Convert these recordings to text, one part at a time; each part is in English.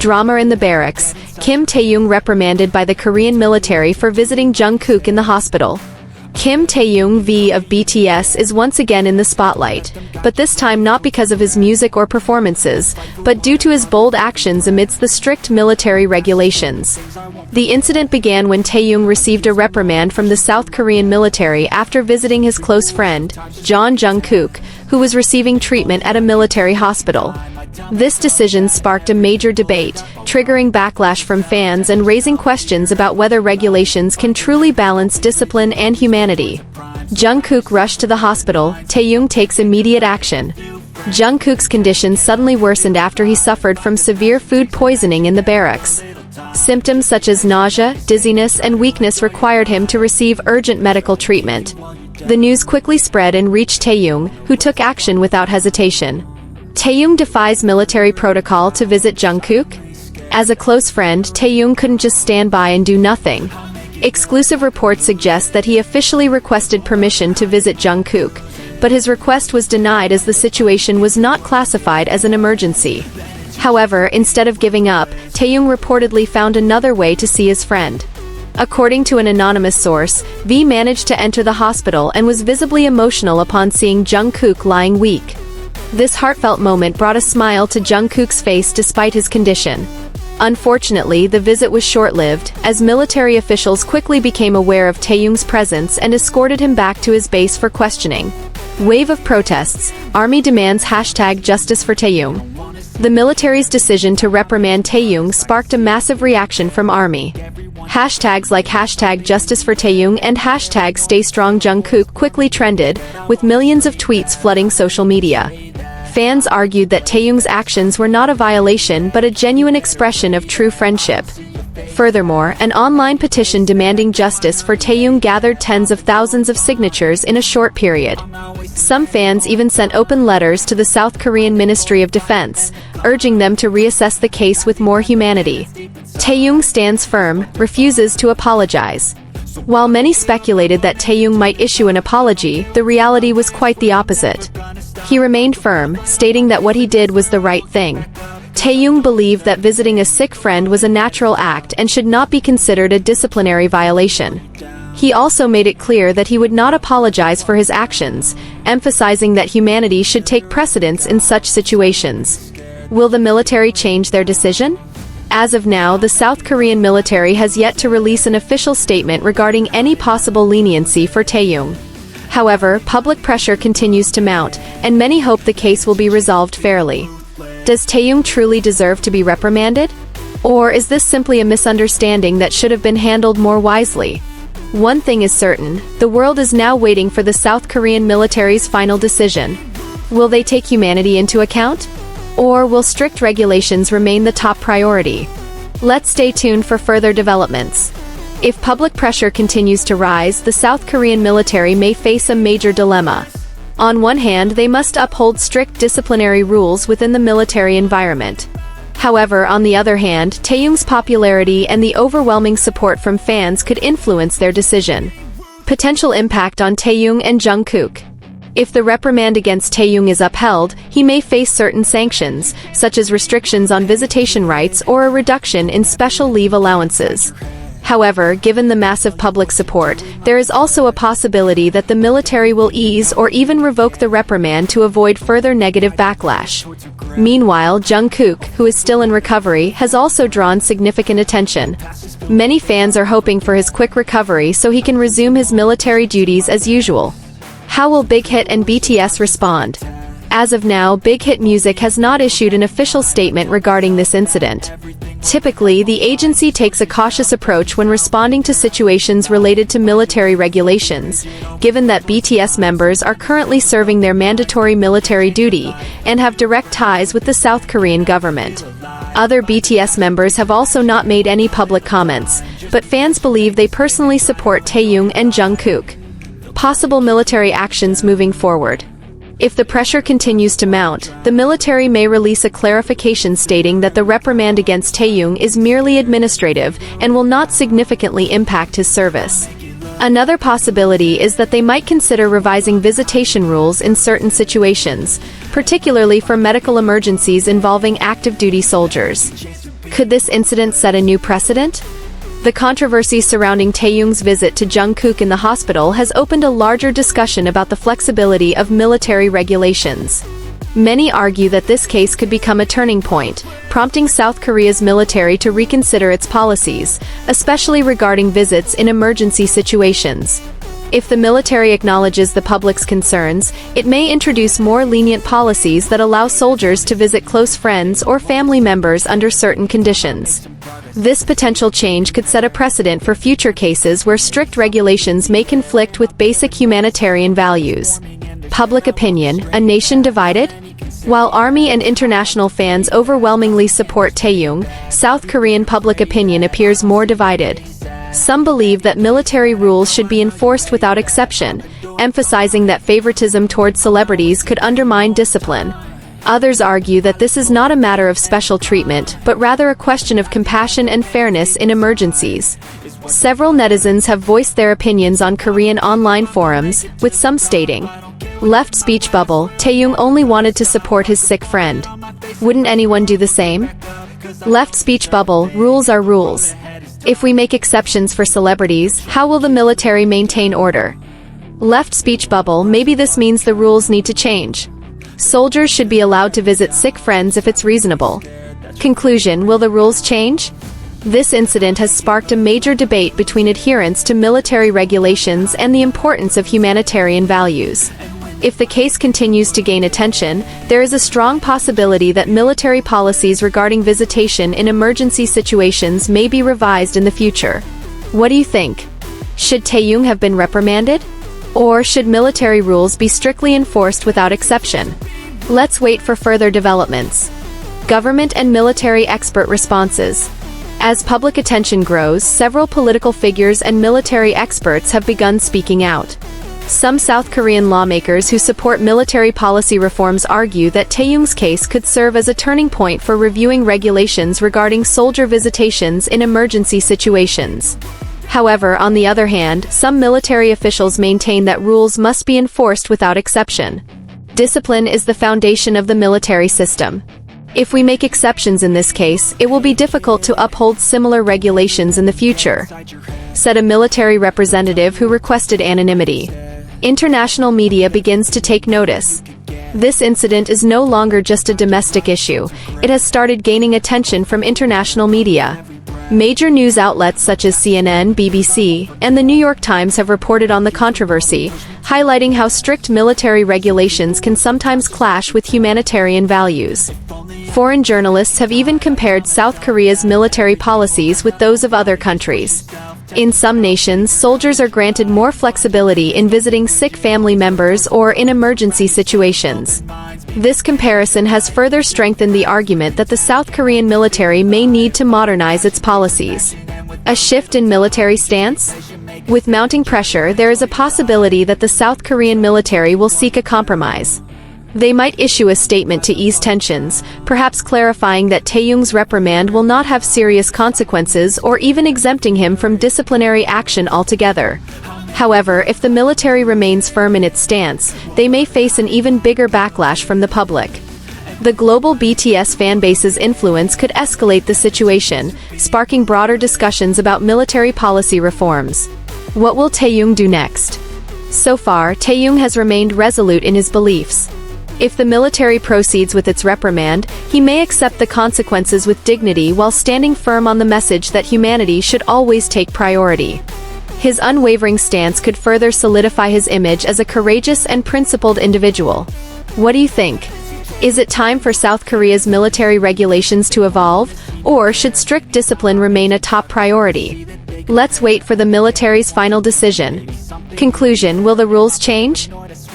Drama in the barracks, Kim Taehyung reprimanded by the Korean military for visiting Jungkook in the hospital. Kim Taehyung V of BTS is once again in the spotlight, but this time not because of his music or performances, but due to his bold actions amidst the strict military regulations. The incident began when Taehyung received a reprimand from the South Korean military after visiting his close friend, Jungkook, who was receiving treatment at a military hospital. This decision sparked a major debate, triggering backlash from fans and raising questions about whether regulations can truly balance discipline and humanity. Jungkook rushed to the hospital. Taehyung takes immediate action. Jungkook's condition suddenly worsened after he suffered from severe food poisoning in the barracks. Symptoms such as nausea, dizziness, and weakness required him to receive urgent medical treatment. The news quickly spread and reached Taehyung, who took action without hesitation. Taehyung defies military protocol to visit Jungkook? As a close friend, Taehyung couldn't just stand by and do nothing. Exclusive reports suggest that he officially requested permission to visit Jungkook, but his request was denied as the situation was not classified as an emergency. However, instead of giving up, Taehyung reportedly found another way to see his friend. According to an anonymous source, V managed to enter the hospital and was visibly emotional upon seeing Jungkook lying weak. This heartfelt moment brought a smile to Jungkook's face despite his condition. Unfortunately, the visit was short-lived, as military officials quickly became aware of Taehyung's presence and escorted him back to his base for questioning. Wave of protests. Army demands #Justice for Taehyung. The military's decision to reprimand Taehyung sparked a massive reaction from Army. Hashtags like #Justice for Taehyung and #StayStrongJungkook quickly trended, with millions of tweets flooding social media. Fans argued that Taehyung's actions were not a violation but a genuine expression of true friendship. Furthermore, an online petition demanding justice for Taehyung gathered tens of thousands of signatures in a short period. Some fans even sent open letters to the South Korean Ministry of Defense, urging them to reassess the case with more humanity. Taehyung stands firm, refuses to apologize. While many speculated that Taehyung might issue an apology, the reality was quite the opposite. He remained firm, stating that what he did was the right thing. Taehyung believed that visiting a sick friend was a natural act and should not be considered a disciplinary violation. He also made it clear that he would not apologize for his actions, emphasizing that humanity should take precedence in such situations. Will the military change their decision? As of now, the South Korean military has yet to release an official statement regarding any possible leniency for Taehyung. However, public pressure continues to mount, and many hope the case will be resolved fairly. Does Taehyung truly deserve to be reprimanded? Or is this simply a misunderstanding that should have been handled more wisely? One thing is certain, the world is now waiting for the South Korean military's final decision. Will they take humanity into account? Or will strict regulations remain the top priority? Let's stay tuned for further developments. If public pressure continues to rise, the South Korean military may face a major dilemma. On one hand, they must uphold strict disciplinary rules within the military environment. However, on the other hand, Taehyung's popularity and the overwhelming support from fans could influence their decision. Potential impact on Taehyung and Jungkook. If the reprimand against Taehyung is upheld, he may face certain sanctions, such as restrictions on visitation rights or a reduction in special leave allowances. However, given the massive public support, there is also a possibility that the military will ease or even revoke the reprimand to avoid further negative backlash. Meanwhile, Jungkook, who is still in recovery, has also drawn significant attention. Many fans are hoping for his quick recovery so he can resume his military duties as usual. How will Big Hit and BTS respond? As of now, Big Hit Music has not issued an official statement regarding this incident. Typically, the agency takes a cautious approach when responding to situations related to military regulations, given that BTS members are currently serving their mandatory military duty and have direct ties with the South Korean government. Other BTS members have also not made any public comments, but fans believe they personally support Taehyung and Jungkook. Possible military actions moving forward. If the pressure continues to mount, the military may release a clarification stating that the reprimand against Taehyung is merely administrative and will not significantly impact his service. Another possibility is that they might consider revising visitation rules in certain situations, particularly for medical emergencies involving active duty soldiers. Could this incident set a new precedent? The controversy surrounding Taehyung's visit to Jungkook in the hospital has opened a larger discussion about the flexibility of military regulations. Many argue that this case could become a turning point, prompting South Korea's military to reconsider its policies, especially regarding visits in emergency situations. If the military acknowledges the public's concerns, it may introduce more lenient policies that allow soldiers to visit close friends or family members under certain conditions. This potential change could set a precedent for future cases where strict regulations may conflict with basic humanitarian values. Public opinion: a nation divided? While army and international fans overwhelmingly support Taehyung, South Korean public opinion appears more divided. Some believe that military rules should be enforced without exception, emphasizing that favoritism toward celebrities could undermine discipline. Others argue that this is not a matter of special treatment, but rather a question of compassion and fairness in emergencies. Several netizens have voiced their opinions on Korean online forums, with some stating, "Left speech bubble, Taehyung only wanted to support his sick friend. Wouldn't anyone do the same?" Left speech bubble, rules are rules. If we make exceptions for celebrities, how will the military maintain order? Left speech bubble, maybe this means the rules need to change. Soldiers should be allowed to visit sick friends if it's reasonable. Conclusion: will the rules change? This incident has sparked a major debate between adherents to military regulations and the importance of humanitarian values. If the case continues to gain attention, there is a strong possibility that military policies regarding visitation in emergency situations may be revised in the future. What do you think? Should Taehyung have been reprimanded? Or should military rules be strictly enforced without exception? Let's wait for further developments. Government and military expert responses. As public attention grows, several political figures and military experts have begun speaking out. Some South Korean lawmakers who support military policy reforms argue that Taehyung's case could serve as a turning point for reviewing regulations regarding soldier visitations in emergency situations. However, on the other hand, some military officials maintain that rules must be enforced without exception. Discipline is the foundation of the military system. If we make exceptions in this case, it will be difficult to uphold similar regulations in the future, said a military representative who requested anonymity. International media begins to take notice. This incident is no longer just a domestic issue, it has started gaining attention from international media. Major news outlets such as CNN, BBC, and the New York Times have reported on the controversy, highlighting how strict military regulations can sometimes clash with humanitarian values. Foreign journalists have even compared South Korea's military policies with those of other countries. In some nations, soldiers are granted more flexibility in visiting sick family members or in emergency situations. This comparison has further strengthened the argument that the South Korean military may need to modernize its policies. A shift in military stance? With mounting pressure, there is a possibility that the South Korean military will seek a compromise. They might issue a statement to ease tensions, perhaps clarifying that Taehyung's reprimand will not have serious consequences or even exempting him from disciplinary action altogether. However, if the military remains firm in its stance, they may face an even bigger backlash from the public. The global BTS fanbase's influence could escalate the situation, sparking broader discussions about military policy reforms. What will Taehyung do next? So far, Taehyung has remained resolute in his beliefs. If the military proceeds with its reprimand, he may accept the consequences with dignity while standing firm on the message that humanity should always take priority. His unwavering stance could further solidify his image as a courageous and principled individual. What do you think? Is it time for South Korea's military regulations to evolve, or should strict discipline remain a top priority? Let's wait for the military's final decision. Conclusion: will the rules change?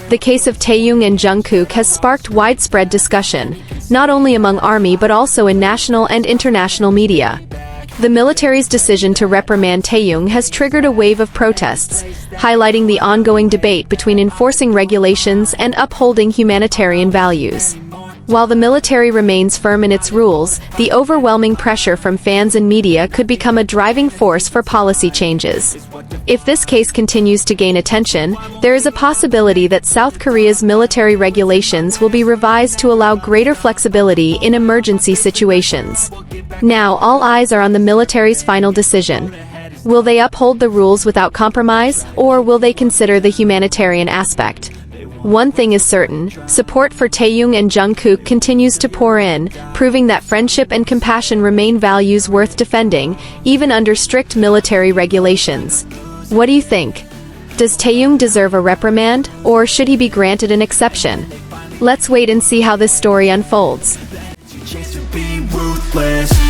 The case of Taehyung and Jungkook has sparked widespread discussion, not only among army but also in national and international media. The military's decision to reprimand Taehyung has triggered a wave of protests, highlighting the ongoing debate between enforcing regulations and upholding humanitarian values. While the military remains firm in its rules, the overwhelming pressure from fans and media could become a driving force for policy changes. If this case continues to gain attention, there is a possibility that South Korea's military regulations will be revised to allow greater flexibility in emergency situations. Now, all eyes are on the military's final decision. Will they uphold the rules without compromise, or will they consider the humanitarian aspect? One thing is certain, support for Taehyung and Jungkook continues to pour in, proving that friendship and compassion remain values worth defending, even under strict military regulations. What do you think? Does Taehyung deserve a reprimand, or should he be granted an exception? Let's wait and see how this story unfolds. Chase to be ruthless.